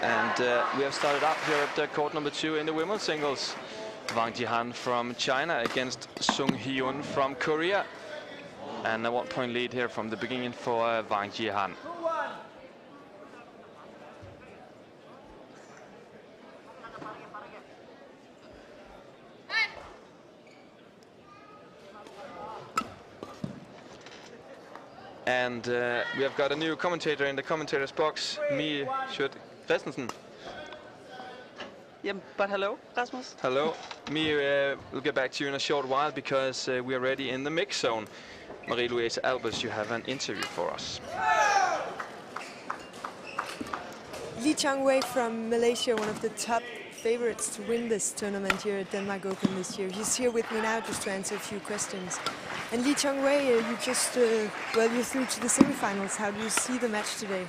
And we have started up here at court number 2 in the women's singles. Wang Yihan from China against Hyun from Korea. And a 1-point lead here from the beginning for Wang Yihan. And we have got a new commentator in the commentator's box, Mi Christensen. Yeah, but hello, Rasmus. Hello. Mi, we'll get back to you in a short while because we are ready in the mix zone. Marie-Louise Albers, you have an interview for us. Li Chengwei from Malaysia, one of the top favorites to win this tournament here at Denmark Open this year. He's here with me now just to answer a few questions. And Li Chengwei, you just, well, you're through to the semifinals. How do you see the match today?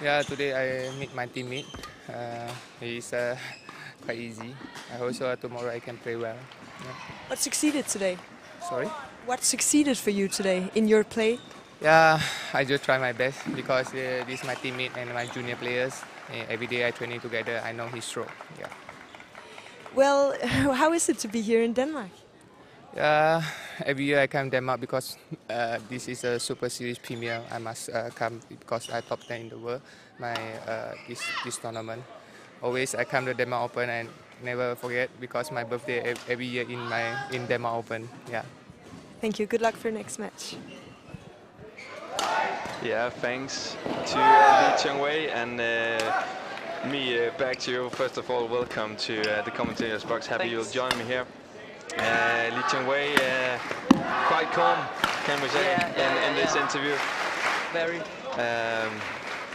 Yeah, today I meet my teammate. He's quite easy. I hope tomorrow I can play well. Yeah. What succeeded today? Sorry? What succeeded for you today in your play? Yeah, I just try my best because this is my teammate and my junior players. Every day I training together, I know his stroke. Yeah. Well, how is it to be here in Denmark? Every year I come to Denmark because this is a Super Series Premier. I must come because I top 10 in the world. This tournament. Always I come to Denmark Open and never forget because my birthday every year in Denmark Open. Yeah. Thank you. Good luck for next match. Yeah, thanks to Li Chengwei and me. Back to you. First of all, welcome to the commentator's box. Happy you'll join me here. Li Chengwei, quite calm, can we say, in this interview. Very.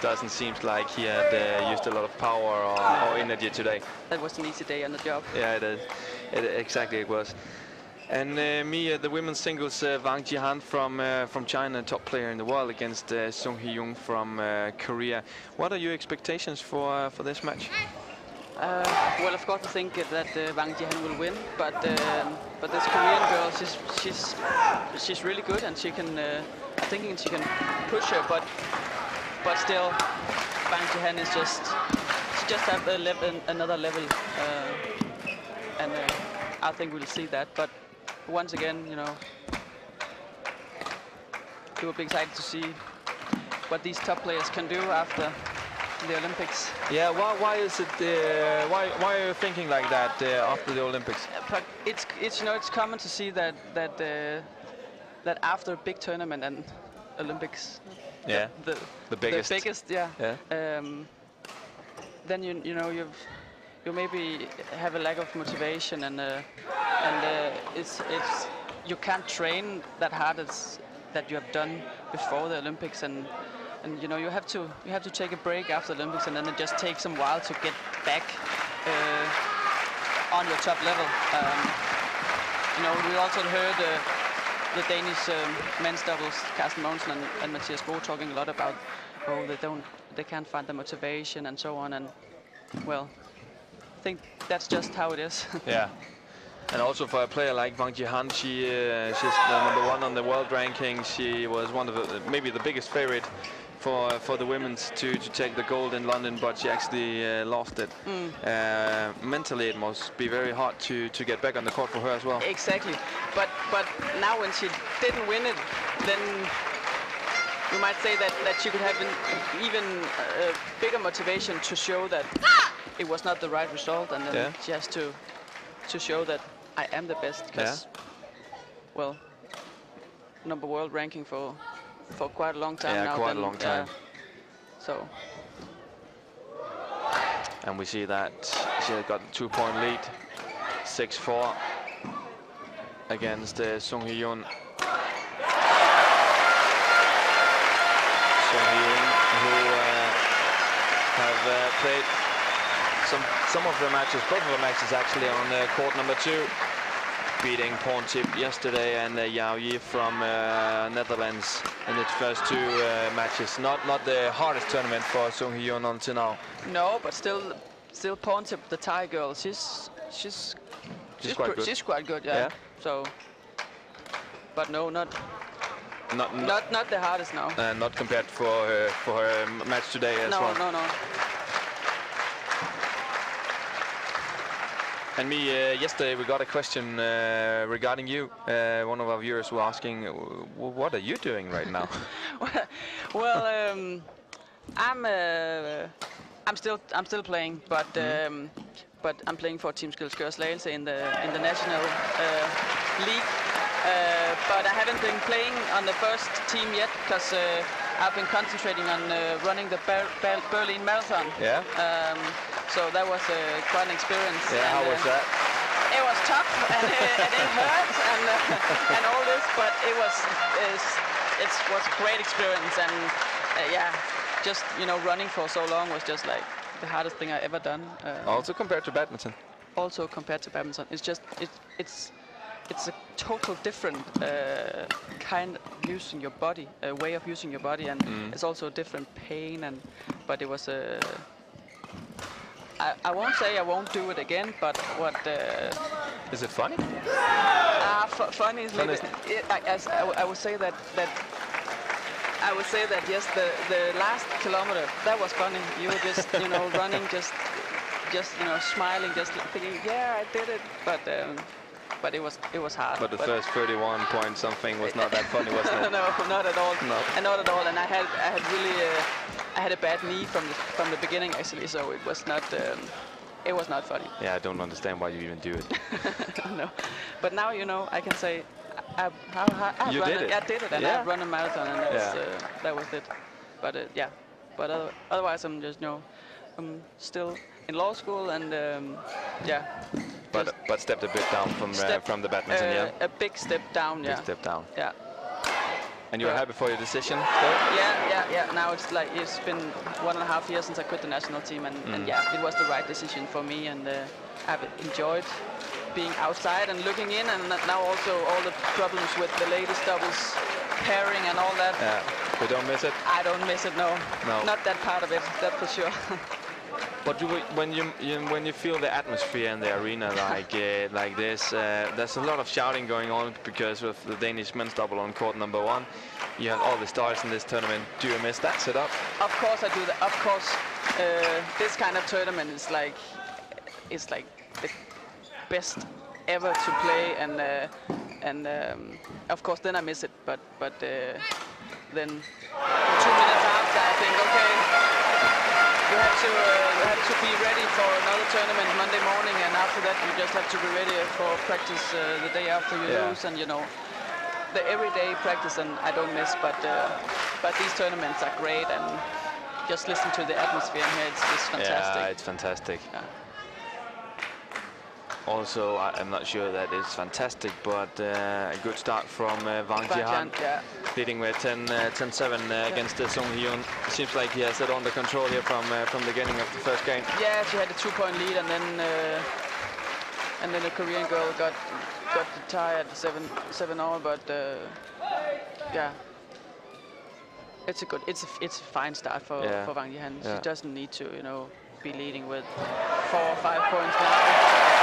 Doesn't seem like he had used a lot of power or energy today. That was an easy day on the job. Yeah, it is. Exactly, it was. And the women's singles, Wang Yihan from China, top player in the world, against Hyun from Korea. What are your expectations for this match? Well, of course, I think that Wang Yihan will win, but this Korean girl, she's really good, and she can. I'm thinking she can push her, but still, Wang Yihan is she just have another level, and I think we'll see that. But once again, you know, we will be excited to see what these top players can do after the Olympics. Yeah, why is it? Why are you thinking like that after the Olympics? But it's you know, it's common to see that after a big tournament and Olympics, yeah, the biggest, yeah. Then you know you maybe have a lack of motivation and it's you can't train that hard as that you have done before the Olympics, and you know you have to take a break after the Olympics, and then it just takes some while to get back on your top level. You know, we also heard the Danish men's doubles, Carsten Mogensen and Mathias Bo, talking a lot about they can't find the motivation and so on, and well, I think that's just how it is. Yeah. And also for a player like Wang Yihan, she's the #1 on the world ranking. She was one of maybe the biggest favorite for the women's to take the gold in London, but she actually lost it. Mentally, it must be very hard to get back on the court for her as well. Exactly. But now when she didn't win it, then you might say that she could have an even bigger motivation to show that it was not the right result, and then she has to show that I am the best, because well, number world ranking for quite a long time now. Yeah, quite a long time. So. And we see that she got a 2-point lead, 6-4 against Hyun. Hyun, who have played some of the matches, both of the matches actually, on court number 2, beating Porntip yesterday and Yao Yi from Netherlands in its first 2 matches. Not the hardest tournament for Hyun until now. No, but still Porntip, the Thai girl, she's quite good. She's quite good, yeah. So, but no, not the hardest now. Not compared for her match today as well. No. And me, yesterday we got a question regarding you. One of our viewers were asking, what are you doing right now? well, I'm still playing, but I'm playing for Team Skilskør Slagelse in the national league. But I haven't been playing on the first team yet because I've been concentrating on running the Berlin Marathon. Yeah. So that was quite an experience. Yeah. And, how was that? It was tough and it hurt and all this, but it was a great experience. And yeah, just running for so long was just like the hardest thing I ever done. Also compared to badminton. Also compared to badminton, it's just it's a total different kind of using your body, way of using your body, and it's also a different pain. But it was a. I won't say I won't do it again, but what? Is it funny? Funny is maybe. I would say that. I would say that yes, the last kilometer that was funny. You were just running, just smiling, just thinking, yeah, I did it. But it was hard. But the first 31 point something was not that funny, wasn't it? No, not at all. No. And not at all. And I had really I had a bad knee from the beginning actually, so it was not funny. Yeah, I don't understand why you even do it. No, but now I can say I did it, and yeah. I've run a marathon, and that was it. But yeah, but otherwise I'm just I'm still in law school, and yeah. But stepped a bit down from the badminton, yeah. A big step down, yeah. Big step down. Yeah. And you were happy for your decision? Yeah. Now it's been 1.5 years since I quit the national team, and yeah, it was the right decision for me, and I've enjoyed being outside and looking in, and now also all the problems with the ladies doubles pairing and all that. Yeah. You don't miss it? I don't miss it, no. Not that part of it, that's for sure. But when you feel the atmosphere in the arena like this, there's a lot of shouting going on because of the Danish men's double on court number 1. You have all the stars in this tournament. Do you miss that setup? Of course I do that. Of course, this kind of tournament is like the best ever to play, and of course then I miss it. But then 2 minutes after I think, okay. You have to be ready for another tournament Monday morning, and after that you just have to be ready for practice the day after you lose, and the everyday practice, and I don't miss. But these tournaments are great, and just listen to the atmosphere here. It's just fantastic. Yeah, it's fantastic. Yeah. Also, I'm not sure that it's fantastic, but a good start from Wang Yihan, leading with 10-7 against Sung Hyun. Seems like he has it under control here from the beginning of the first game. Yeah, she had a 2-point lead, and then the Korean girl got the tie at 7-all. But yeah, it's a fine start for Wang Yihan. She doesn't need to be leading with 4 or 5 points now.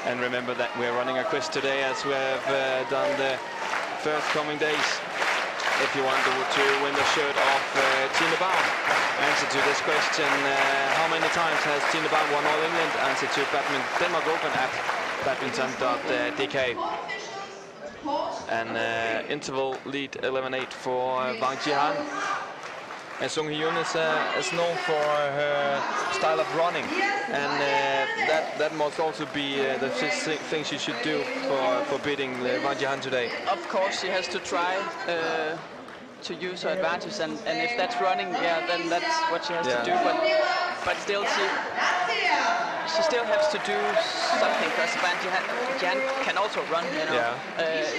And remember that we're running a quiz today, as we have done the first coming days. If you want to win the shirt of Tine Baum, answer to this question: how many times has Tine Baum won All England? Answer to Badminton Denmark Open at badminton.dk. And interval lead 11-8 for Wang Yihan. And Sung Hyun is known for her style of running, and that must also be the thing she should do for beating Wang Yihan today. Of course, she has to try to use her advantage, and if that's running, then that's what she has to do. But still, she still has to do something, because Wang Yihan can also run.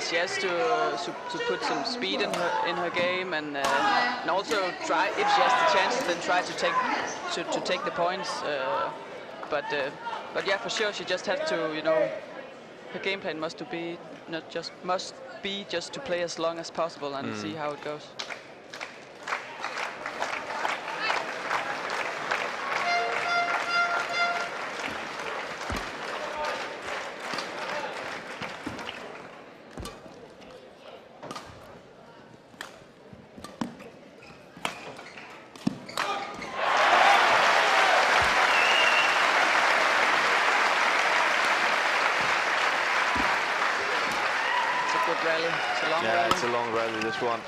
She has to put some speed in her game, and also try, if she has the chance, then try to take the points. But yeah, for sure, she just has to, her game plan must be just to play as long as possible and see how it goes. long Yeah, rally. it's a long rally, this one.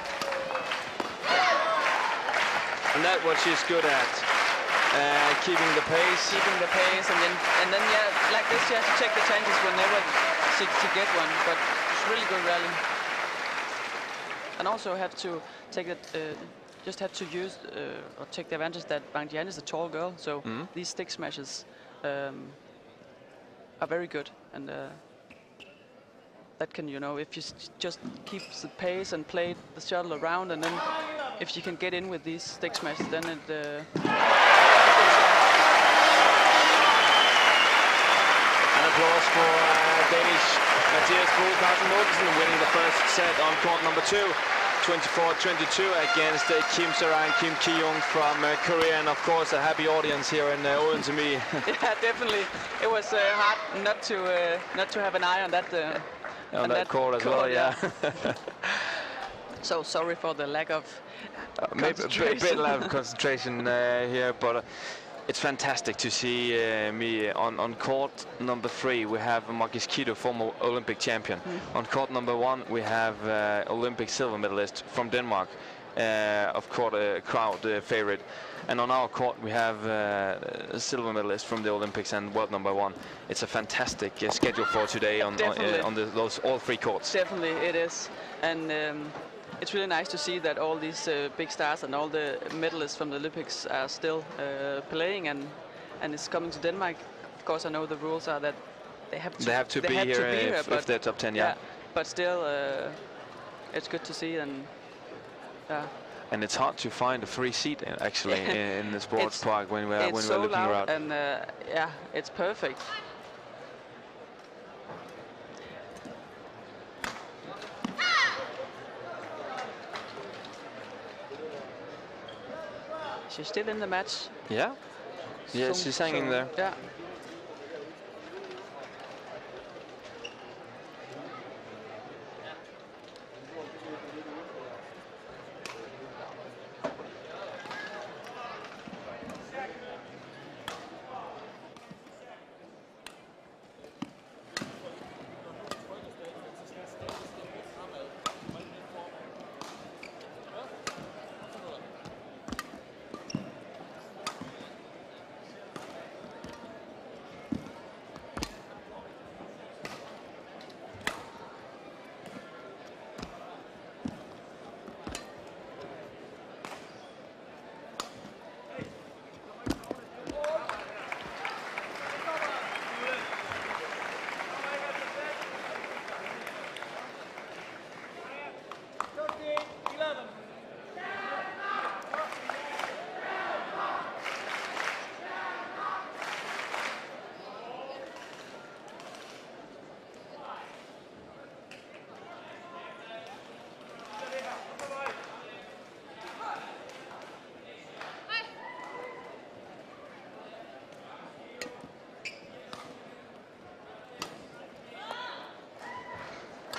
And that's what she's good at. Keeping the pace. Keeping the pace, and then yeah, like this, she has to check the chances whenever she get one. But it's really good rally. And also have to take it. Just have to use or take the advantage that Wang Yihan is a tall girl, so these stick smashes are very good, and that can, you know, if you just keep the pace and play the shuttle around, and then if you can get in with these stick smashes, then it. An applause for Danish Mathias Bo Carsten Mogensen winning the first set on court number 2. 24-22 against Kim Sarang, Kim Ki-young from Korea, and of course a happy audience here in Odense. Yeah, definitely. It was hard not to have an eye on that. On that court as well, yeah. So sorry for the lack of maybe a bit lack of concentration here, but it's fantastic to see me on court number 3. We have Margis Kido, former Olympic champion. On court number 1, we have Olympic silver medalist from Denmark, of course a crowd favorite. And on our court, we have a silver medalist from the Olympics and world number 1. It's a fantastic schedule for today on those all 3 courts. Definitely, it is, and. It's really nice to see that all these big stars and all the medalists from the Olympics are still playing and it's coming to Denmark. Of course, I know the rules are that they have to be here if they're top 10, yeah. But still, it's good to see, and and it's hard to find a free seat actually in the sports park when we're looking around. And yeah, it's perfect. She's still in the match. Yeah? Yeah, she's hanging there. Yeah.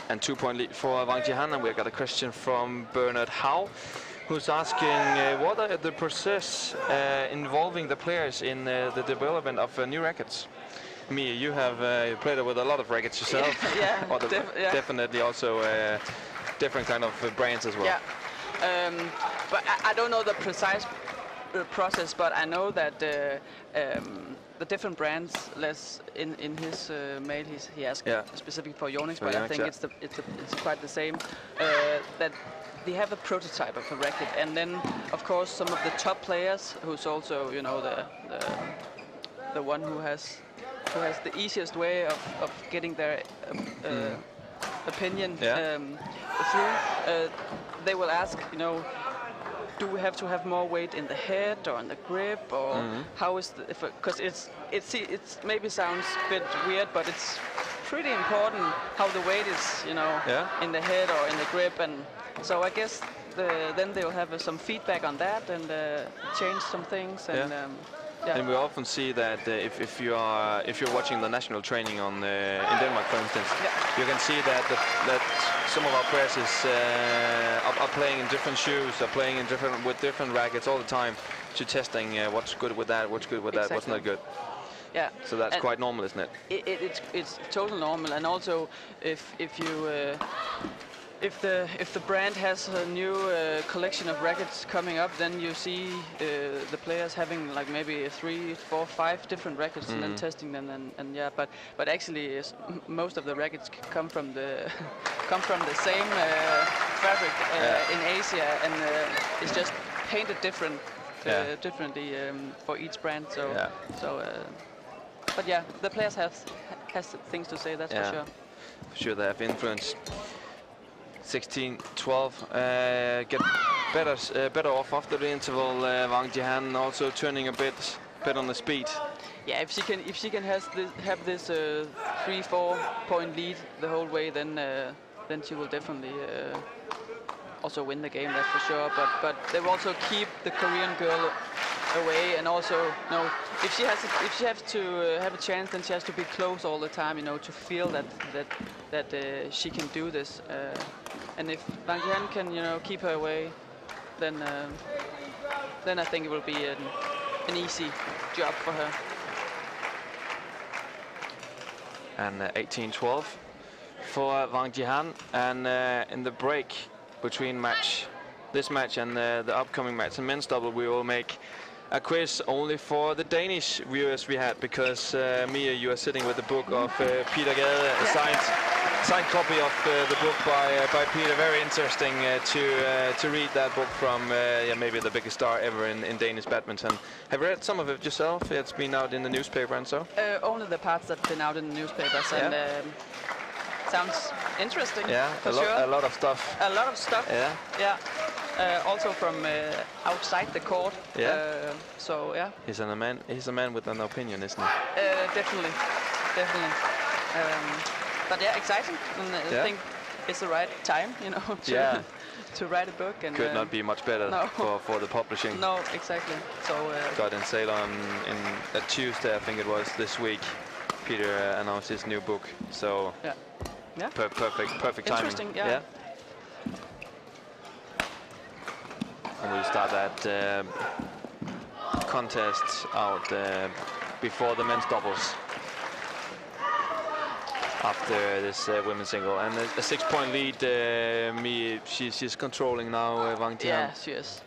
And 2-point lead for Wang Yihan, and we've got a question from Bernard Howe, who's asking what are the process involving the players in the development of new rackets? Mia, you have played with a lot of rackets yourself. Yeah, definitely also different kind of brands as well. Yeah, but I don't know the precise process, but I know that the different brands, in his mail he asked specifically for Yonex, but I think it's quite the same. That they have a prototype of a racket, and then of course some of the top players, who's also, you know, the one who has the easiest way of getting their opinion through. They will ask, you know, do we have to have more weight in the head or in the grip, or how is the, because it's maybe sounds a bit weird, but it's pretty important how the weight is, you know, in the head or in the grip, and so I guess then they'll have some feedback on that and change some things. And and we often see that if you're watching the national training on in Denmark, for instance, you can see that some of our players are playing in different shoes, are playing in with different rackets all the time, to testing what's good with that, what's good with that, what's not good. Yeah. So that's quite normal, isn't it? It's totally normal, and also if if the brand has a new collection of rackets coming up, then you see the players having like maybe 3, 4, 5 different rackets and then testing them, and yeah, but actually most of the rackets come from the same fabric in Asia, and it's just painted differently for each brand. So but yeah, the players has things to say, that's for sure. For sure, they have influence. 16-12, get better off after the interval. Wang Yihan also turning a bit on the speed. Yeah, if she can have this 3-4 point lead the whole way, then she will definitely also win the game, that's for sure. But they will also keep the Korean girl away, and also, you know, if she has to have a chance, then she has to be close all the time, you know, to feel that she can do this. And if Wang Yihan can, you know, keep her away, then I think it will be an easy job for her. And 18-12 for Wang Yihan, and in the break between this match and the upcoming match in men's double, we will make a quiz only for the Danish viewers we had, because Mia, you are sitting with the book of Peter Gade, a signed copy of the book by Peter. Very interesting to read that book from maybe the biggest star ever in Danish badminton. Have you read some of it yourself? It's been out in the newspaper and so? Only the parts that have been out in the newspapers, and sounds interesting. Yeah, a lot of stuff. A lot of stuff. Yeah. Also from outside the court. Yeah. So yeah. He's a man with an opinion, isn't he? Definitely. But yeah, exciting. And I think it's the right time, you know, to write a book. And could not be much better for the publishing. No, exactly. So got in sale on a Tuesday, I think it was, this week. Peter announced his new book. So yeah. Perfect timing. Interesting. Yeah. And we'll start that contest out before the men's doubles after this women's single. And a 6-point lead. She's controlling now, Wang Yihan. Yeah, she is.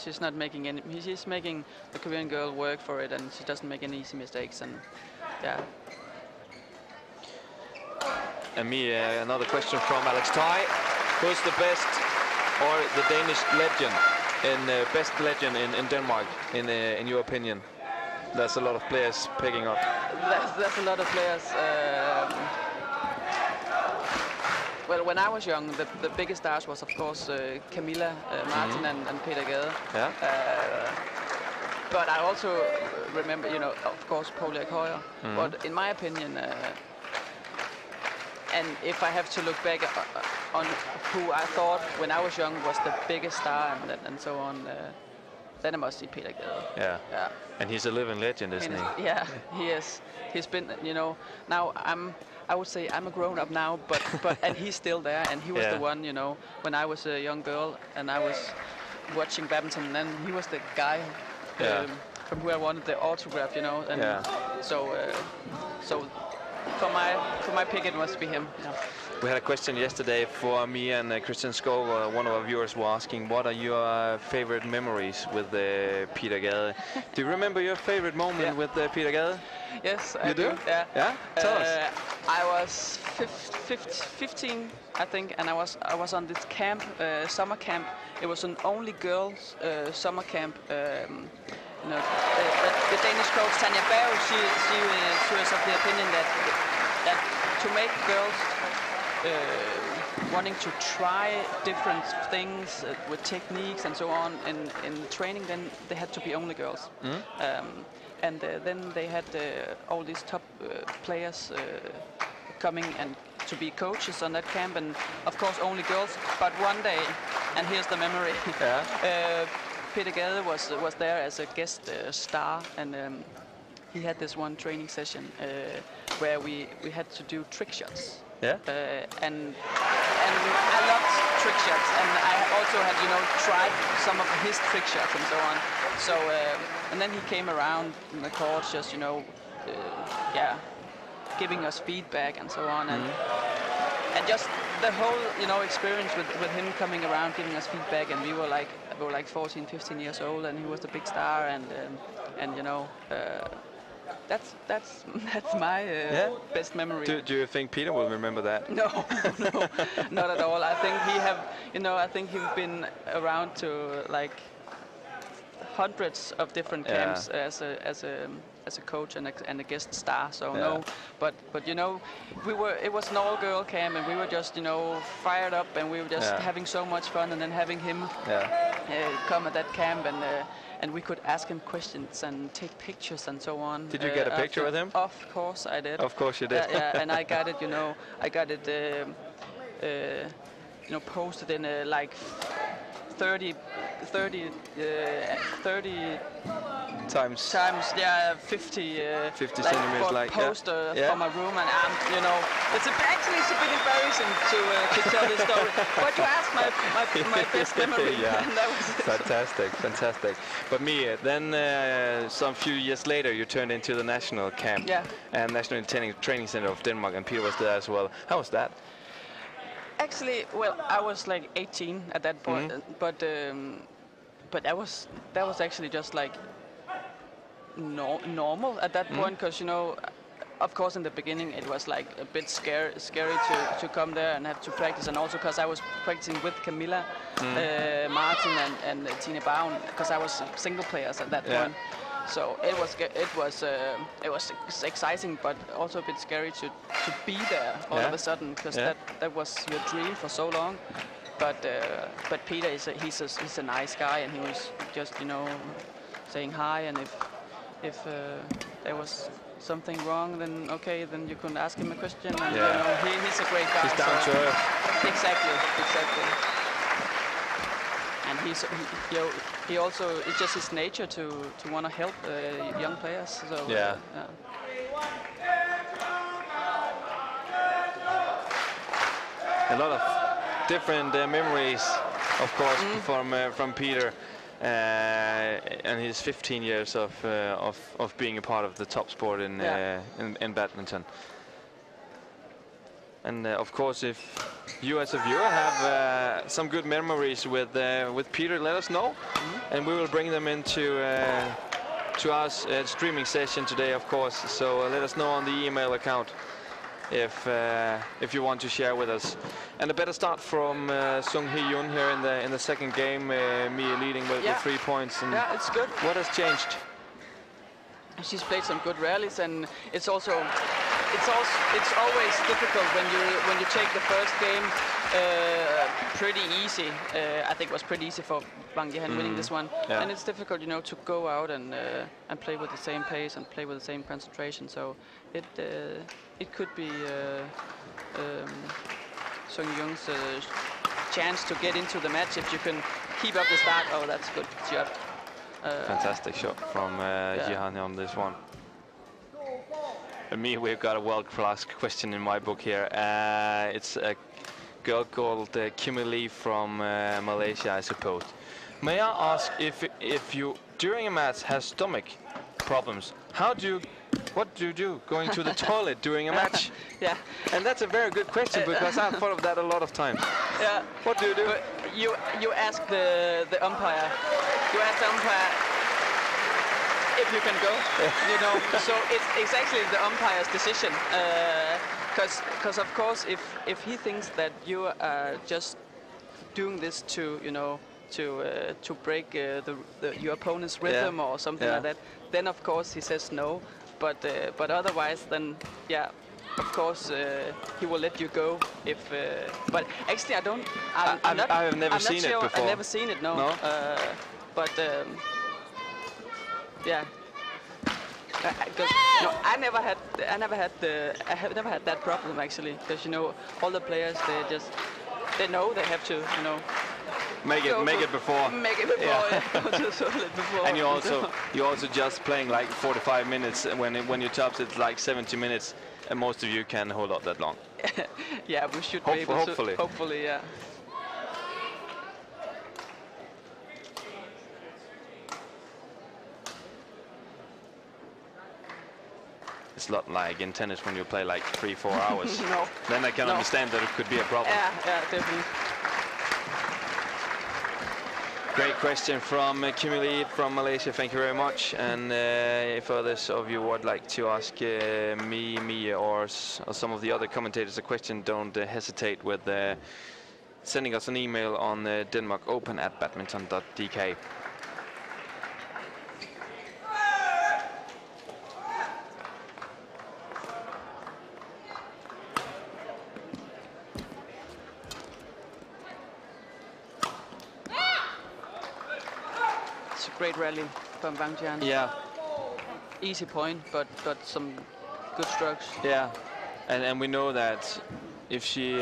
She's not making any. She's making the Korean girl work for it, and she doesn't make any easy mistakes. And yeah. And another question from Alex Tai. Who's the best or the Danish legend? Best legend in Denmark, in your opinion? There's a lot of players picking up. There's a lot of players. Well, when I was young, the biggest stars was, of course, Camilla Martin and Peter Gade. Yeah. But I also remember, you know, of course, Paul Høyer. But in my opinion, and if I have to look back on who I thought when I was young was the biggest star and so on, then I must see Peter Gade. Yeah. And he's a living legend, isn't he? Yeah, he is. He's been, you know, now I would say I'm a grown-up now, but and he's still there, and he was the one, you know, when I was a young girl and I was watching badminton, and then he was the guy from who I wanted the autograph, you know, and so for my pick it must be him. Yeah. We had a question yesterday for me and Christian Skov. One of our viewers was asking, what are your favorite memories with Peter Gade? Do you remember your favorite moment with Peter Gade? Yes, I do. Yeah? Tell us. I was 15, I think, and I was on this camp, summer camp. It was an only girls summer camp. You know, the Danish coach Tanja Berg, she was of the opinion that to make girls wanting to try different things with techniques and so on in training, then they had to be only girls. And then they had all these top players coming and to be coaches on that camp, and of course only girls. But one day, and here's the memory, Peter Gade was there as a guest star, and he had this one training session where we had to do trick shots. And I loved trick shots, and I also had, you know, tried some of his trick shots and so on. So and then he came around in the court, just, you know, giving us feedback and so on, and just the whole, you know, experience with him coming around, giving us feedback, and we were like 14, 15 years old, and he was the big star, and you know, that's my best memory. Do you think Peter will remember that? No, no, not at all. I think I think he's been around to like hundreds of different camps as a coach and a guest star. So no, but you know, it was an all-girl camp, and we were just, you know, fired up, and we were just having so much fun, and then having him come at that camp, and we could ask him questions and take pictures and so on. Did you get a picture with him? Of course I did. Of course you did. Yeah, and I got it, you know, you know, posted in like 30 times 50 50 like centimeters, like poster for my room, and you know, it's a bit embarrassing to tell this story, but you asked my best memory. And that was fantastic. But Mia, then some few years later you turned into the national camp and national training center of Denmark, and Peter was there as well. How was that? Actually, well, I was like 18 at that point, but that was actually just like normal at that point, because, you know, of course in the beginning it was like a bit scary to come there and have to practice, and also because I was practicing with Camilla, Martin and Tine Baun, because I was single players at that point. So it was exciting, but also a bit scary to be there all of a sudden, because that was your dream for so long. But Peter he's a nice guy, and he was just, you know, saying hi, and if there was something wrong, then okay, then you can ask him a question, and you know, he's a great guy. He's down to earth. Exactly. And he also, it's just his nature to want to help young players. So a lot of different memories, of course, from Peter and his 15 years of being a part of the top sport in badminton. And of course, if you as a viewer have some good memories with Peter, let us know, and we will bring them into to our streaming session today, of course. So let us know on the email account if you want to share with us. And a better start from Hyun here in the second game, Mia leading with 3 points. And it's good. What has changed? She's played some good rallies, and it's always difficult when you take the first game pretty easy. I think it was pretty easy for Wang Yihan winning this one, and it's difficult, you know, to go out and play with the same pace and play with the same concentration. So it could be Sung Young's chance to get into the match if you can keep up the start. Oh, that's good job. Fantastic shot from Yihan on this one. And me, we've got a world-class question in my book here. It's a girl called Kim Lee from Malaysia, I suppose. May I ask if you, during a match, have stomach problems? What do you do going to the toilet during a match? And that's a very good question, because I've thought of that a lot of times. What do you do? You ask the umpire. You ask the umpire if you can go. You know, so it's actually the umpire's decision. Because of course, if he thinks that you are just doing this to, you know, to break your opponent's rhythm or something like that, then of course he says no. But otherwise, then of course he will let you go if. But actually, I don't. I have never seen it before. I've never seen it. No. But because I have never had that problem actually, because, you know, all the players, they know they have to, you know, make it before. Go to the toilet before. And you're also just playing like 45 minutes. When you tops, it's like 70 minutes, and most of you can hold up that long. We should be able to. Hopefully, yeah. it's not like in tennis when you play like 3-4 hours. No. Then I can understand that it could be a problem. Yeah, definitely. Great question from Kimberly from Malaysia. Thank you very much. And if others of you would like to ask me or some of the other commentators a question, don't hesitate with sending us an email on Denmark Open at badminton.dk. Great rally from Wang Yihan. Yeah. Easy point, but some good strokes. Yeah, and we know that if she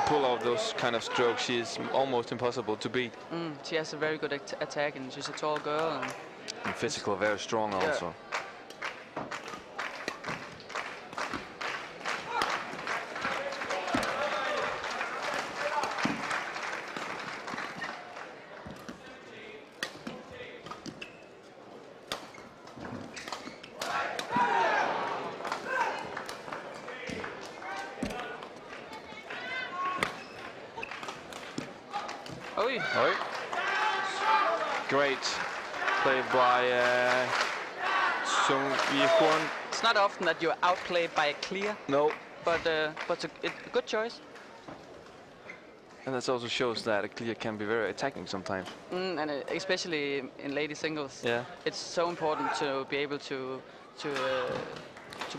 pull off those kind of strokes, she's almost impossible to beat. She has a very good attack, and she's a tall girl. And physical, very strong also. Oi. Great play by Hyun. It's not often that you're outplayed by a clear. No. But a good choice. And that also shows that a clear can be very attacking sometimes. And especially in lady singles. Yeah. It's so important to be able to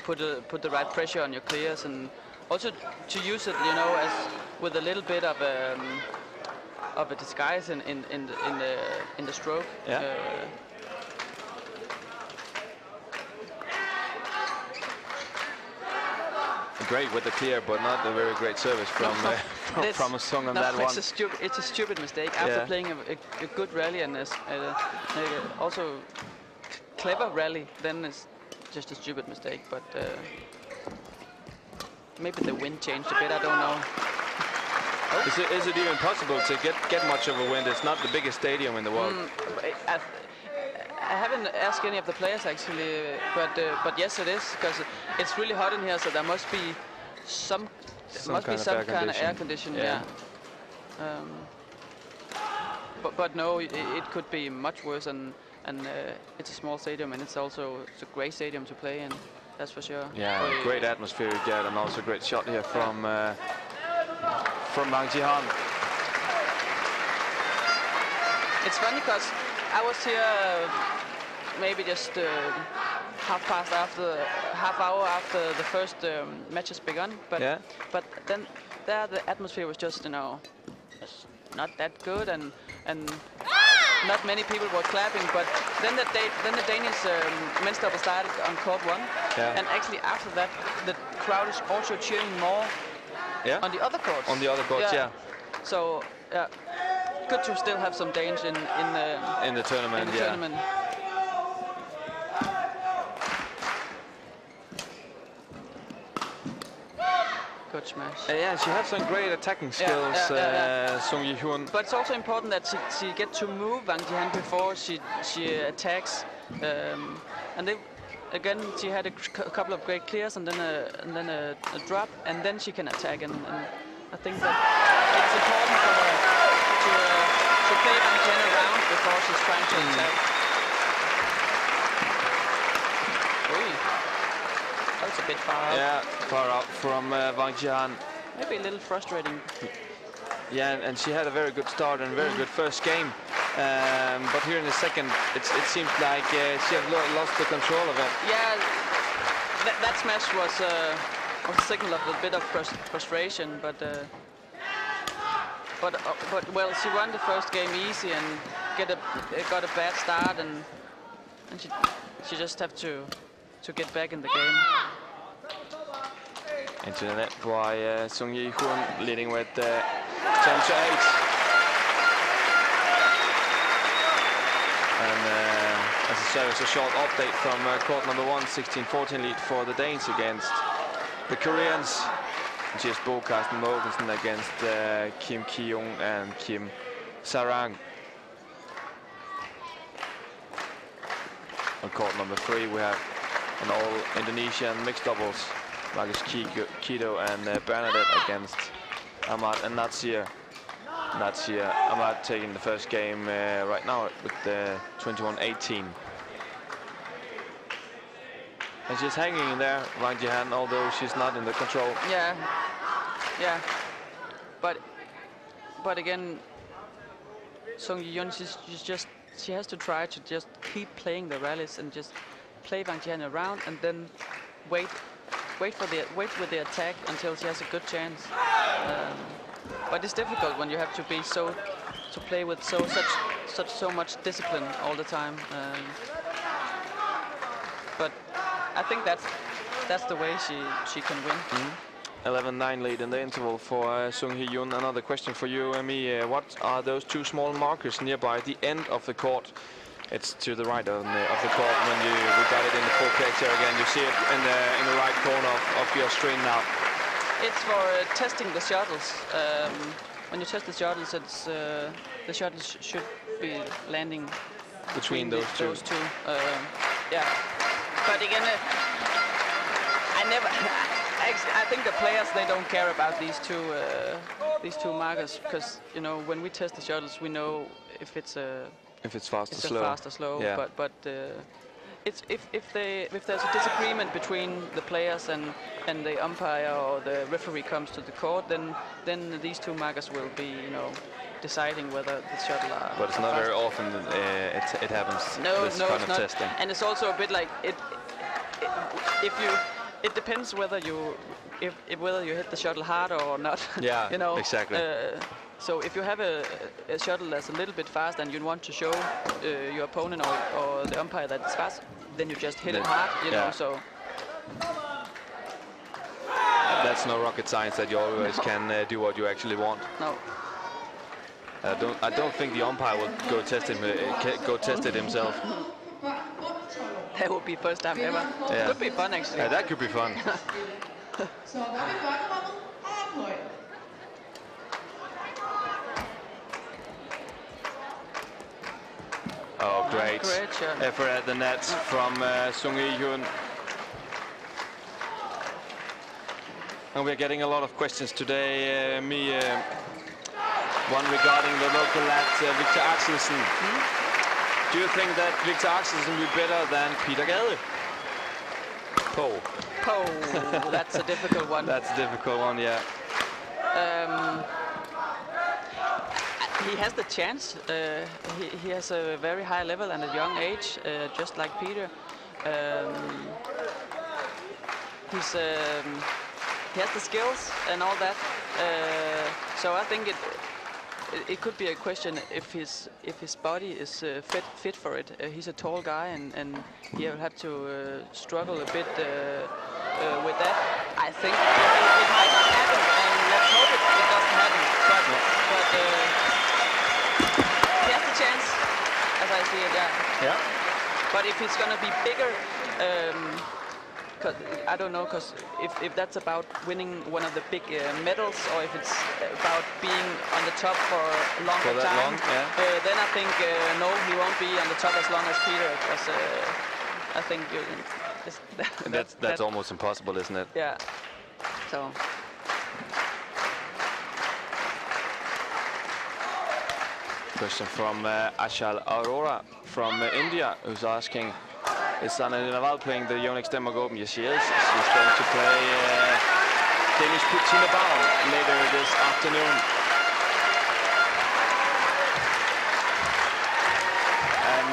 put the right pressure on your clears, and also to use it, you know, as with a little bit of a disguise in the stroke. Yeah. Great with the clear, but not a very great service from a song on that one. It's a stupid mistake after playing a good rally and also clever rally. Then it's just a stupid mistake. But maybe the wind changed a bit. I don't know. Is it even possible to get much of a wind? It's not the biggest stadium in the world. I haven't asked any of the players actually, but yes, it is, because it's really hot in here, so there must be some kind of air condition. Yeah. But no, it could be much worse, and it's a small stadium, and it's a great stadium to play in. That's for sure. Yeah, great atmosphere you get, and also great shot here from Wang Yihan. It's funny because I was here maybe just half hour after the first match has begun, but then there the atmosphere was just, you know, not that good, and not many people were clapping. But then the Danish men's double started on court 1, and actually after that the crowd is also cheering more on the other courts. On the other courts, yeah. So good to still have some Danes in the tournament. Tournament. Good smash. Yeah, she has some great attacking skills, Sung Yi-hyun. But it's also important that she gets to move Wang Yihan before she attacks. And then again, she had a couple of great clears, and then a drop, and then she can attack. And I think that it's important for her to play Wang Yihan around before she's trying to attack. That's a bit far out. Yeah, far out from Wang Yihan. Maybe a little frustrating. Yeah, and she had a very good start and a very good first game. But here in the second, it seems like she has lost the control of it. Yeah, that smash was a signal of a bit of frustration, but well, she won the first game easy and got a bad start, and she just have to get back in the game. Into the net by Sung Yi-hyun, leading with 10-8. And as a service, a short update from court number 1, 16-14 lead for the Danes against the Koreans. Just broadcast Mogensen against Kim Ki-young and Kim Sarang. On court number 3, we have And all Indonesian mixed doubles. Marcus Kido and Bernadette against Ahmad and Natsir. Ahmad taking the first game right now with 21-18. And she's hanging in there, Wang Yihan, although she's not in the control. Yeah. But again, Sung Hyun, she has to try to just keep playing the rallies and just play Wang Yihan around and then wait with the attack until she has a good chance. But it's difficult when you have to be to play with so much discipline all the time. But I think that's the way she can win. 11-9 lead in the interval for Sung Hyun. Another question for you, Amy. What are those two small markers nearby at the end of the court? It's to the right of the court. When we got it in the full picture again, you see it in the right corner of your screen now. It's for testing the shuttles. When you test the shuttles, the shuttles should be landing between those two. Yeah, but again, I think the players, they don't care about these two markers, because when we test the shuttles, we know if it's fast or slow. Yeah. But it's if there's a disagreement between the players and the umpire or the referee comes to the court, then these two markers will be deciding whether the shuttle are. But it's not very often that it happens. This kind of testing. And it's also a bit like it depends whether you hit the shuttle harder or not. Yeah, exactly. So if you have a shuttle that's a little bit fast and you want to show your opponent or the umpire that it's fast, then you just hit it hard, know. So that's no rocket science that you always can do what you actually want. No. I don't think the umpire will go test it himself. That would be first time ever. Yeah. Could be fun actually. Yeah, that could be fun. Oh, great effort at the net from Sung Hyun. And we're getting a lot of questions today. One regarding the local lad, Victor Axelsen. Do you think that Victor Axelsen will be better than Peter Gade? That's a difficult one. That's a difficult one, yeah. He has the chance. He has a very high level and a young age, just like Peter. He has the skills and all that. So I think it could be a question if his body is fit for it. He's a tall guy and he'll have to struggle a bit with that. I think it might not happen, and let's hope it doesn't happen. But he has the chance, as I see it. Yeah. But if he's gonna be bigger. I don't know, because if that's about winning one of the big medals, or if it's about being on the top for a longer time, then I think no, he won't be on the top as long as Peter, because I think that's almost impossible, isn't it? Yeah. So. Question from Ashal Aurora from India, who's asking, is Sanna Neval playing the Yonex Denmark Open? Yes, she is. She's going to play Danish Pitching Bound later this afternoon. And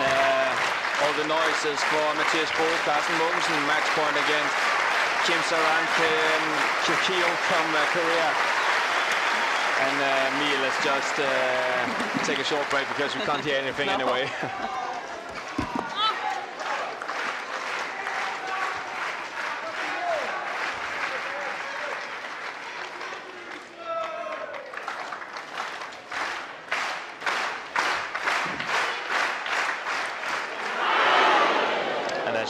all the noises for Mathias Bo, Carsten Mogensen, match point against Kim Saranke and Kyo from Korea. And let's just take a short break because we can't hear anything anyway.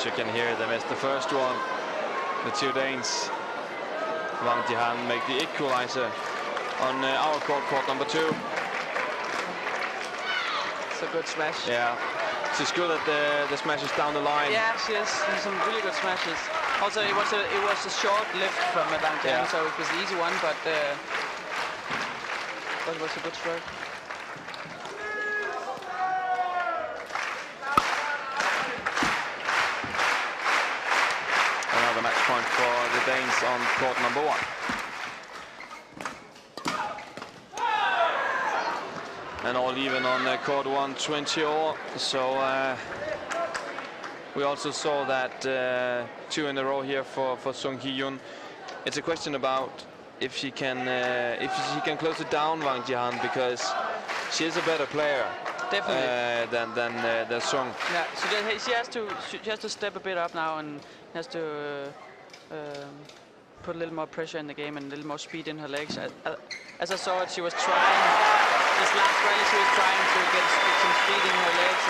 You can hear them as the first one. The two Danes, Wang Yihan, make the equalizer on our court number 2. It's a good smash. Yeah. She's good at the smashes down the line. Yeah, she has some really good smashes. Also, it was a short lift from Wang Yihan, so it was the easy one, but it was a good stroke. Another match point for the Danes on court number 1. And all even on court 1, 20-all. So we also saw that 2 in a row here for Sung Hyun. It's a question about if she can close it down, Wang Yihan, because she is a better player. Definitely. Than Sung. Yeah, she has to step a bit up now and has to put a little more pressure in the game and a little more speed in her legs. As I saw it, she was trying. This last rally, she was trying to get some speed in her legs,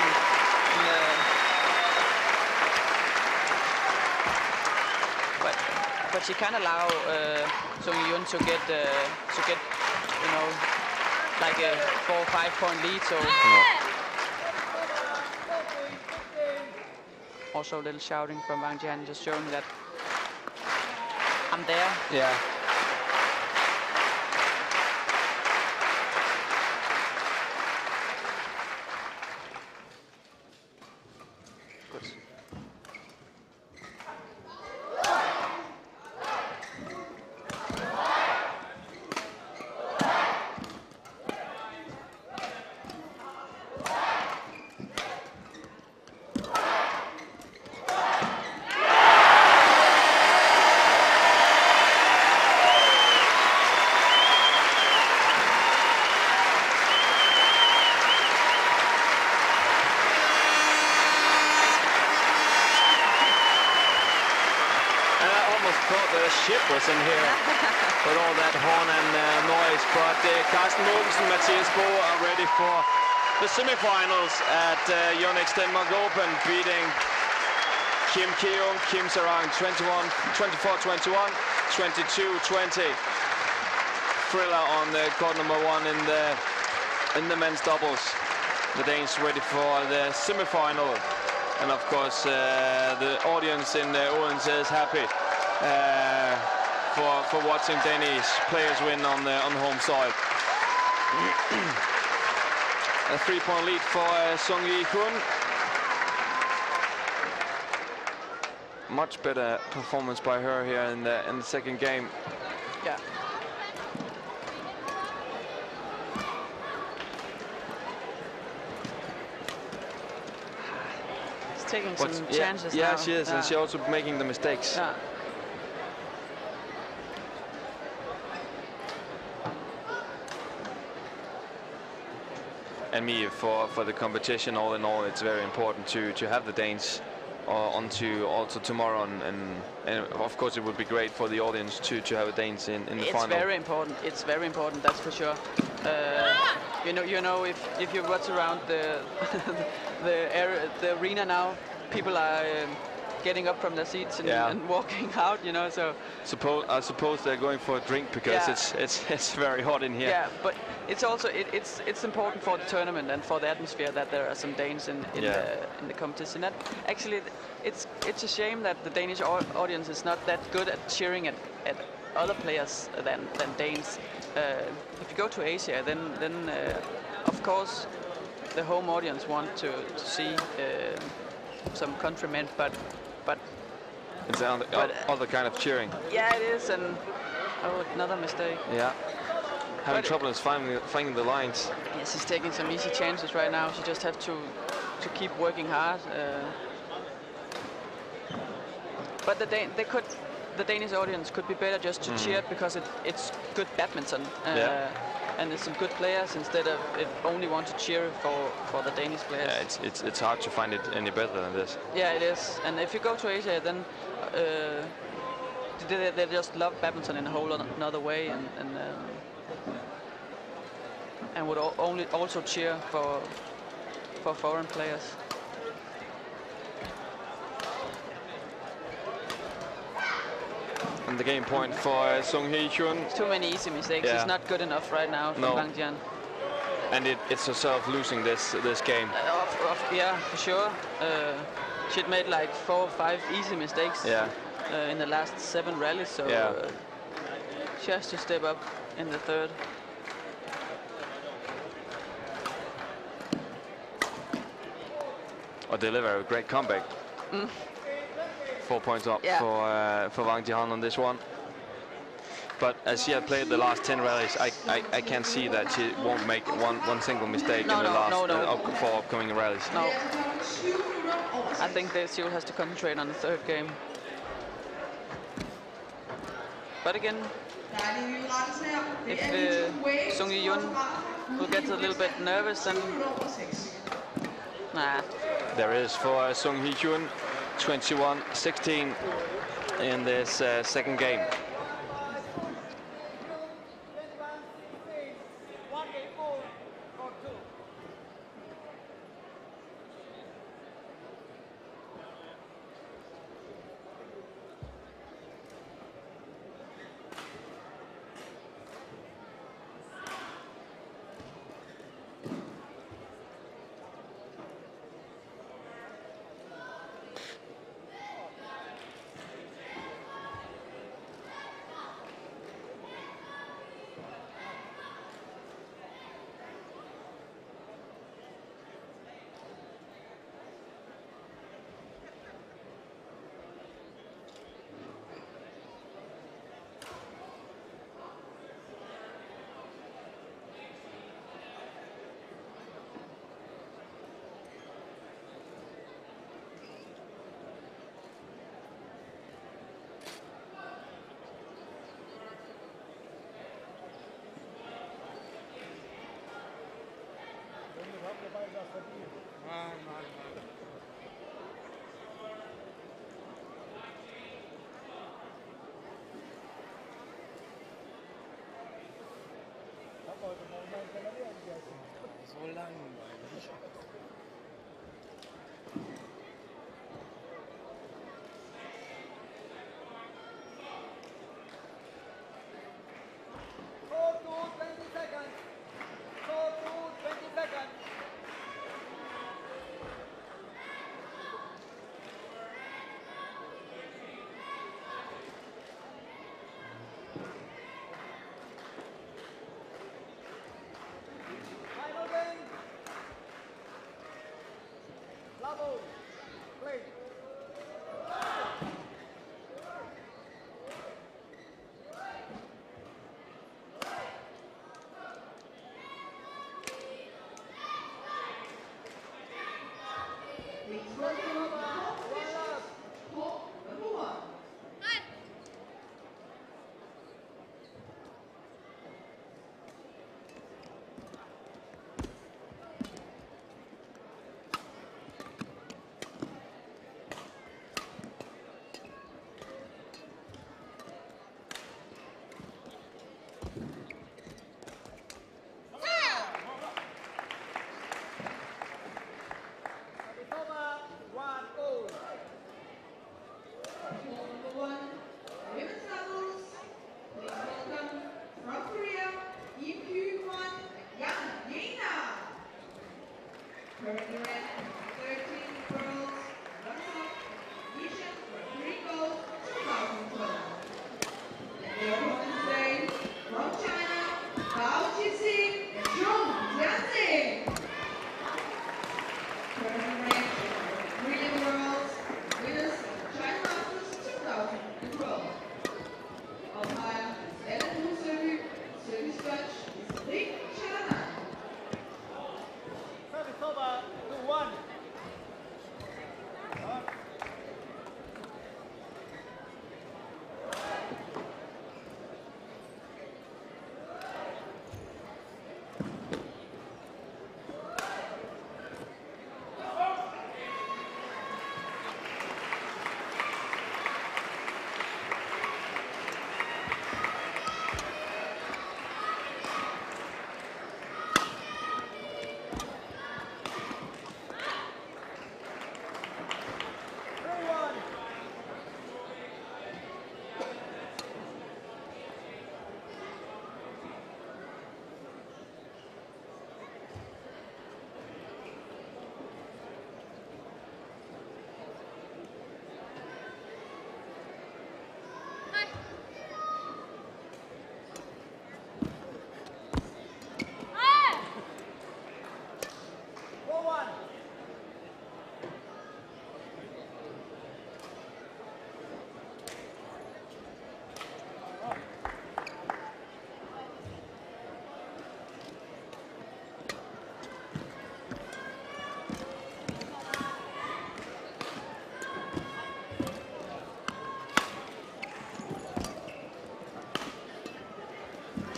but she can't allow Sung Hyun to get you know, like a 4 or 5 point lead. So also a little shouting from Wang Yihan, just showing that I'm there. Yeah. Ship was in here with all that horn and noise, but Carsten Mogensen and Mathias Bo are ready for the semifinals at Yonex Denmark Open, beating Kim Keung. Kim's around 24-21, 22-20. Thriller on the court number 1 in the men's doubles. The Danes ready for the semifinal, and of course the audience in Odense is happy. For watching Danish players win on home soil. A 3-point lead for Sung Hyun. Much better performance by her here in the second game. Yeah. She's taking some chances now. Yeah, she is, and she's also making the mistakes. Yeah. And for the competition, all in all, it's very important to have the Danes onto also tomorrow, and of course it would be great for the audience to have a Danes in the final. It's very important. It's very important. That's for sure. You know, if you watch around the the arena now, people are getting up from their seats and walking out. You know, so. I suppose they're going for a drink because it's very hot in here. Yeah, but it's also it's important for the tournament and for the atmosphere that there are some Danes in the competition. And actually, it's a shame that the Danish audience is not that good at cheering at other players than Danes. If you go to Asia, then of course the home audience want to see some countrymen, but it's other kind of cheering. Yeah, it is, and another mistake. Yeah. Having trouble finding the lines. Yes, he's taking some easy chances right now. She just have to keep working hard. But the Danish audience could be better just to cheer because it's good badminton. And there's some good players instead of it only want to cheer for the Danish players. Yeah, it's hard to find it any better than this. Yeah, it is. And if you go to Asia, then they just love badminton in a whole another way, and would only also cheer for foreign players. And the game point for Sung Hyun. Too many easy mistakes. Yeah. It's not good enough right now for Wang Yihan. And it's herself losing this game. Yeah, for sure. She'd made like 4 or 5 easy mistakes in the last 7 rallies, so she has to step up in the third. Or deliver a great comeback. 4 points up for Wang Yihan on this one. But as she had played the last 10 rallies, I can't see that she won't make one single mistake in the last 4 upcoming rallies. No. I think that she has to concentrate on the third game. But again, if Sung Hyun will get a little bit nervous, then nah. There is for Sung Hyun 21-16 in this second game.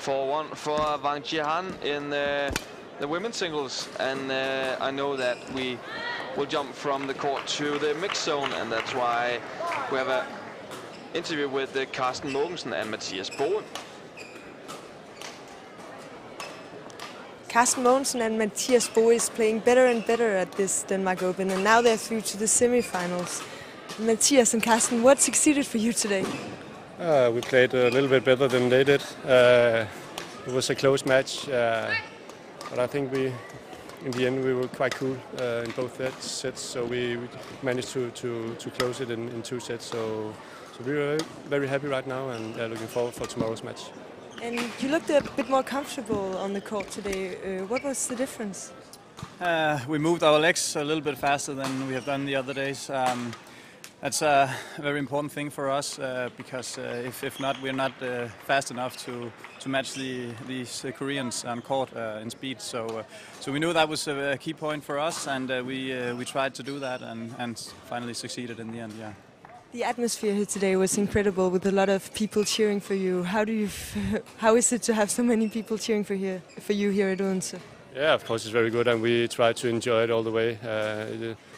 4-1 for Wang Yihan in the women's singles, and I know that we will jump from the court to the mixed zone, and that's why we have an interview with Carsten Mogensen and Mathias Boe. Carsten Mogensen and Mathias Boe is playing better and better at this Denmark Open, and now they're through to the semi-finals. Matthias and Carsten, what succeeded for you today? We played a little bit better than they did. It was a close match, but I think in the end we were quite cool in both sets, so we managed to close it in 2 sets. So we're very happy right now, and looking forward for tomorrow's match. And you looked a bit more comfortable on the court today. What was the difference? We moved our legs a little bit faster than we have done the other days. That's a very important thing for us because if not, we're not fast enough to match these Koreans on court in speed. So we knew that was a key point for us, and we tried to do that and finally succeeded in the end. Yeah. The atmosphere here today was incredible, with a lot of people cheering for you. How is it to have so many people cheering for you here at Odense? Yeah, of course it's very good, and we tried to enjoy it all the way.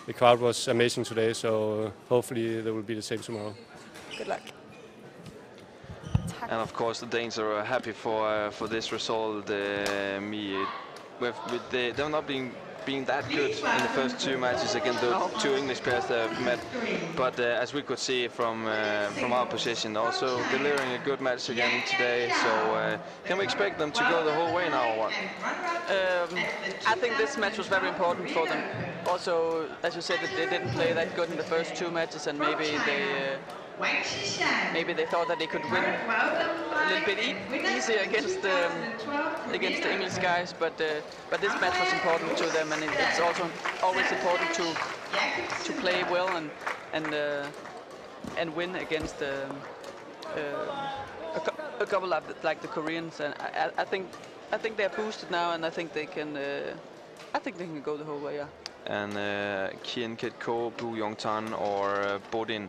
The crowd was amazing today, so hopefully there will be the same tomorrow. Good luck. And of course the Danes are happy for this result. They're not being that good in the first 2 matches against the 2 English pairs that have met, but as we could see from our position, also delivering a good match again today. So can we expect them to go the whole way now, or what? I think this match was very important for them. Also, as you said, that they didn't play that good in the first 2 matches, and maybe they thought that they could win a little bit easier against the English guys. But this match was important to them, and it's also always important to play well and win against a couple of like the Koreans. And I think they're boosted now, and I think they can go the whole way. Yeah. And Kien Kit Ko, Bu Yong Tan, or Bodin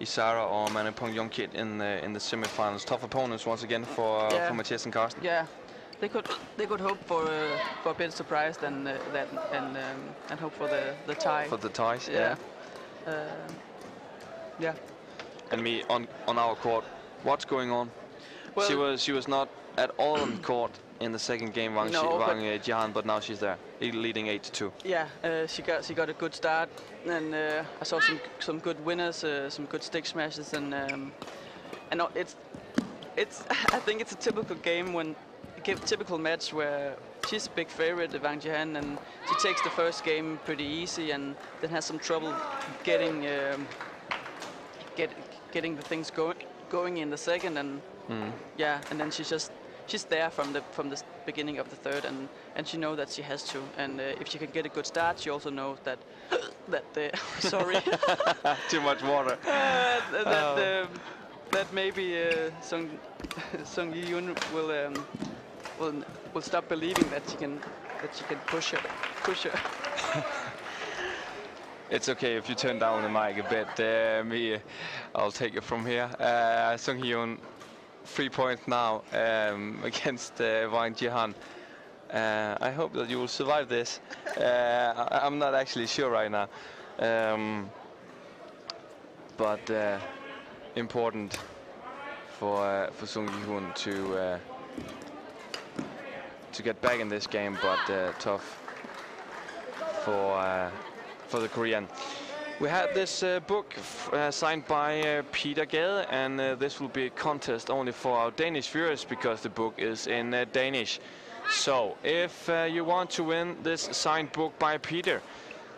Isara or Manipong Yongkit in the semi-finals. Tough opponents once again for Mathias and Carsten. Yeah, they could hope for a bit of surprise and hope for the tie. For the ties, yeah. Yeah. And me on our court, what's going on? Well, she was not at all on court in the second game, Wang Yihan, but now she's there, leading 8-2. Yeah, she got a good start, and I saw some good winners, some good stick smashes, and it's I think it's a typical game typical match where she's a big favorite, Wang Yihan, and she takes the first game pretty easy, and then has some trouble getting the things going in the second, and yeah, and then she's there from the beginning of the third, and she knows that she has to, and if she can get a good start, she also knows that sorry, too much water. That maybe Sung Hyun will stop believing that she can push her. It's okay if you turn down the mic a bit. I'll take it from here. Sung Hyun, 3 points now against Wang Yihan. I hope that you will survive this. I'm not actually sure right now, but important for Sung Hyun to get back in this game, but tough for the Korean. We had this book signed by Peter Gade, and this will be a contest only for our Danish viewers because the book is in Danish. So if you want to win this signed book by Peter,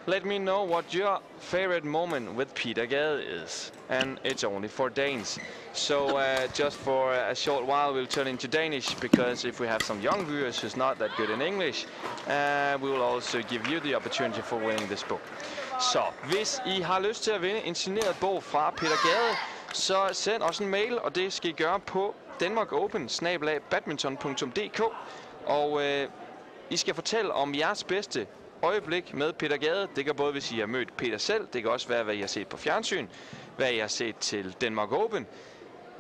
let me know what your favorite moment with Peter Gade is. And it's only for Danes. So just for a short while we'll turn into Danish, because if we have some young viewers who's not that good in English, we will also give you the opportunity for winning this book. Så hvis I har lyst til at vinde en signeret bog fra Peter Gade, så send os en mail, og det skal I gøre på denmarkopen@badminton.dk. Og I skal fortælle om jeres bedste øjeblik med Peter Gade. Det kan både, hvis I har mødt Peter selv, det kan også være, hvad I har set på fjernsyn, hvad I har set til Denmark Open.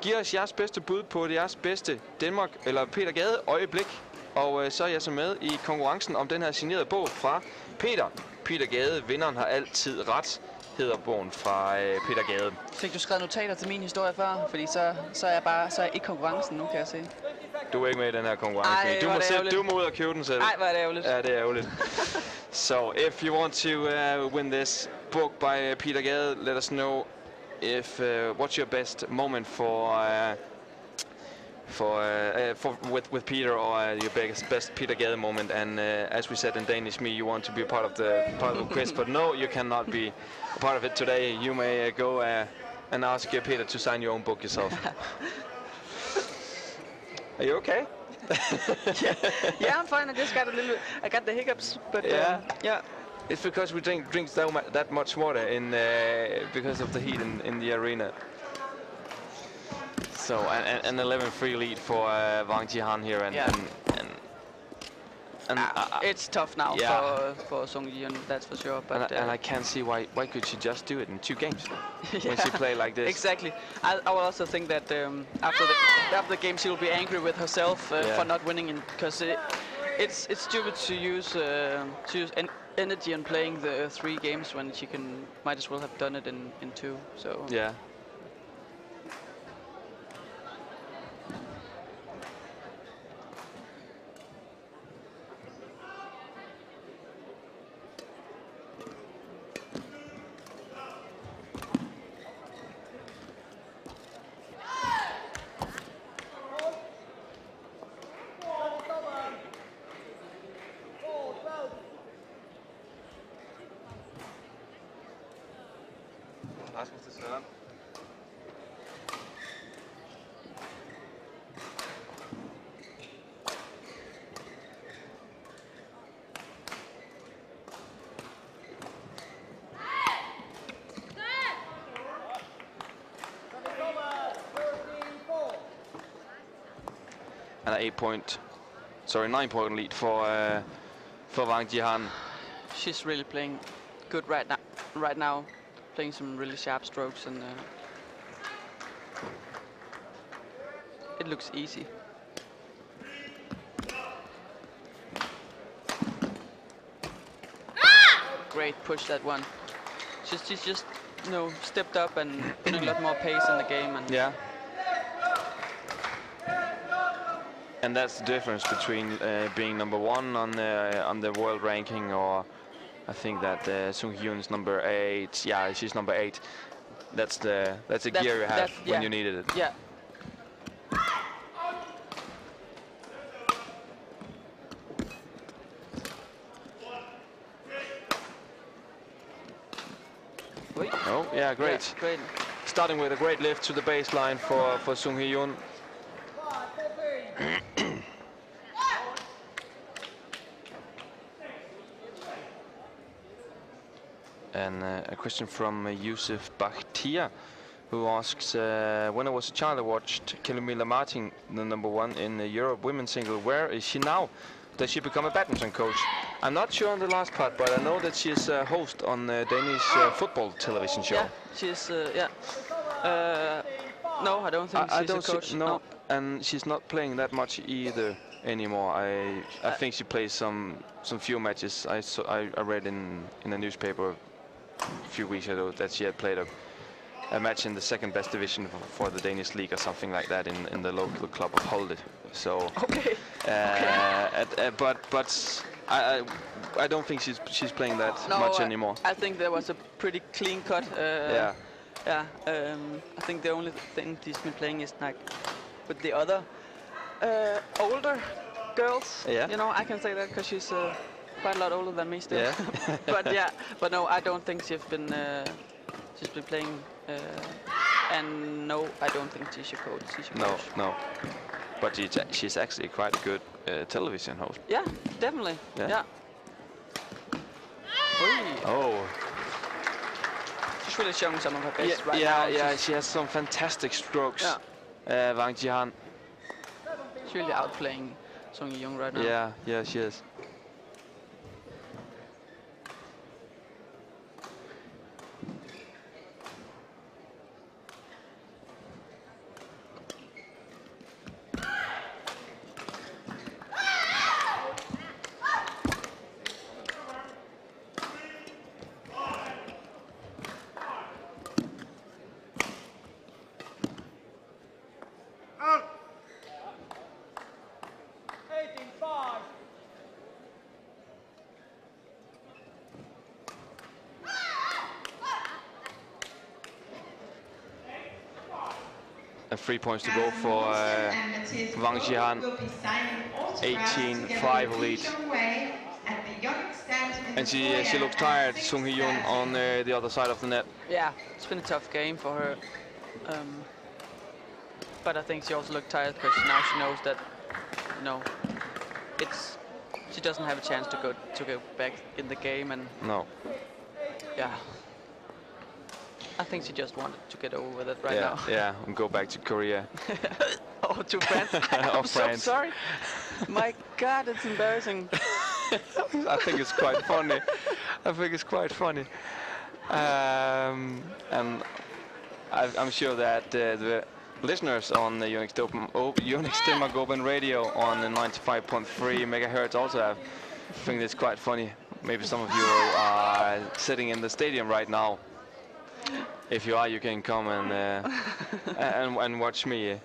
Giv os jeres bedste bud på jeres bedste Danmark eller Peter Gade øjeblik. Og så er jeg så med i konkurrencen om den her signerede bog fra Peter. Peter Gade, vinderen har altid ret, hedder bogen fra Peter Gade. Fik du skrevet notater til min historie før? Fordi så er jeg ikke konkurrencen nu, kan jeg se. Du er ikke med i den her konkurrence. Ej, du må ud og købe den selv. Nej, hvor er det ærgerligt. Ja, det er ærgerligt. So, if you want to win this book by Peter Gade, let us know if what's your best moment with Peter, or your best Peter Gade moment. And as we said in Danish, you want to be part of the quiz, but no, you cannot be a part of it today. You may go and ask Peter to sign your own book yourself. Are you okay? Yeah, I'm fine. I got the hiccups, but yeah. It's because we drink that much water because of the heat in the arena. So an 11-3 lead for Wang Yihan here, and it's tough now for Sung Yihan, that's for sure. But and I can't see why could she just do it in 2 games when she play like this. Exactly. I will also think that after the game she will be angry with herself for not winning, because it's stupid to use energy on playing the 3 games when she might as well have done it in 2. So yeah. And a 9-point lead for Wang Yihan. She's really playing good right now, playing some really sharp strokes, and it looks easy. Great push, that one. She's just stepped up and putting a lot more pace in the game. And yeah. And that's the difference between being number 1 on the world ranking, or I think that Sung Hyun's number 8. Yeah, she's number 8. That's a gear you have when you needed it. Yeah. Oh, yeah, great. Yeah, great. Starting with a great lift to the baseline for Sung Hyun. And a question from Yusuf Bakhtia, who asks, when I was a child I watched Camilla Martin, the number 1 in the Europe women's single. Where is she now? Does she become a badminton coach? I'm not sure on the last part, but I know that she's a host on the Danish football television show. Yeah, she's, no, I don't think she's a coach. No, and she's not playing that much either anymore. I think she plays some few matches. I read in a newspaper a few weeks ago that she had played a match in the 2nd best division for the Danish league or something like that in the local club of Holdet. So okay. But I don't think she's playing that much anymore. I think there was a pretty clean cut. Yeah. I think the only thing she's been playing is like with the other older girls. Yeah. You know, I can say that because she's quite a lot older than me still. Yeah. but no, I don't think she's been playing. And no, I don't think she's a coach. No. But she's actually quite a good television host. Yeah, definitely. Yeah. Oh. She's really showing some of her best right now. Yeah, she has some fantastic strokes. Yeah. Wang Yihan. She's really outplaying Sung Yihan right now. Yeah, she is. And 3 points to go for Wang Yihan. 18-5 lead. And she looks tired, Hyun, on the other side of the net. Yeah, it's been a tough game for her. But I think she also looked tired because now she knows that, you know, she doesn't have a chance to go back in the game, and no. Yeah. I think she just wanted to get over with it right now. Yeah, and go back to Korea. Or to France. I'm so sorry. My God, it's embarrassing. I think it's quite funny. And I'm sure that the listeners on the Yonex Denmark Open radio on the 95.3 megahertz also think it's quite funny. Maybe some of you are sitting in the stadium right now. If you are, you can come and watch me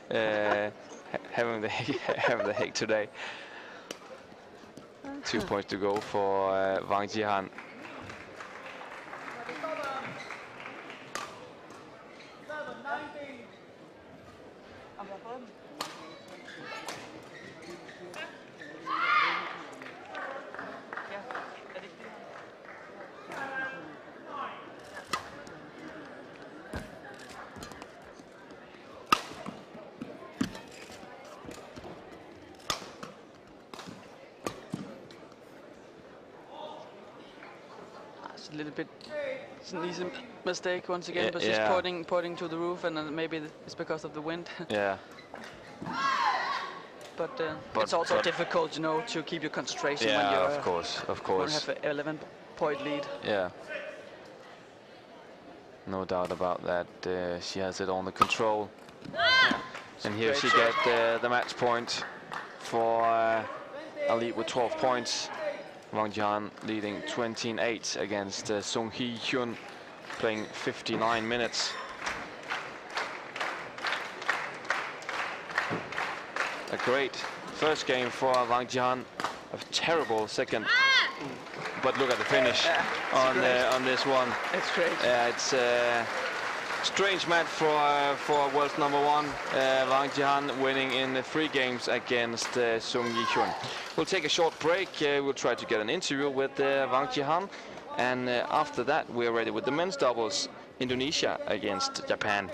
having the hake today. 2 points to go for Wang Yihan. A little bit, it's an easy mistake once again, but she's yeah. pointing to the roof, and maybe it's because of the wind. Yeah. But it's also difficult, you know, to keep your concentration when you're of course. when you have an 11-point lead. Yeah. No doubt about that. She has it under control. And here she gets the match point for a lead with 12 points. Wang Yihan leading 28 against Hyun, playing 59 minutes. A great first game for Wang Yihan. A terrible second, but look at the finish on this one. It's great. It's a strange match for world's #1. Wang Yihan winning in 3 games against Hyun. We'll take a short break. We'll try to get an interview with Wang Yihan, and after that we're ready with the men's doubles. Indonesia against Japan.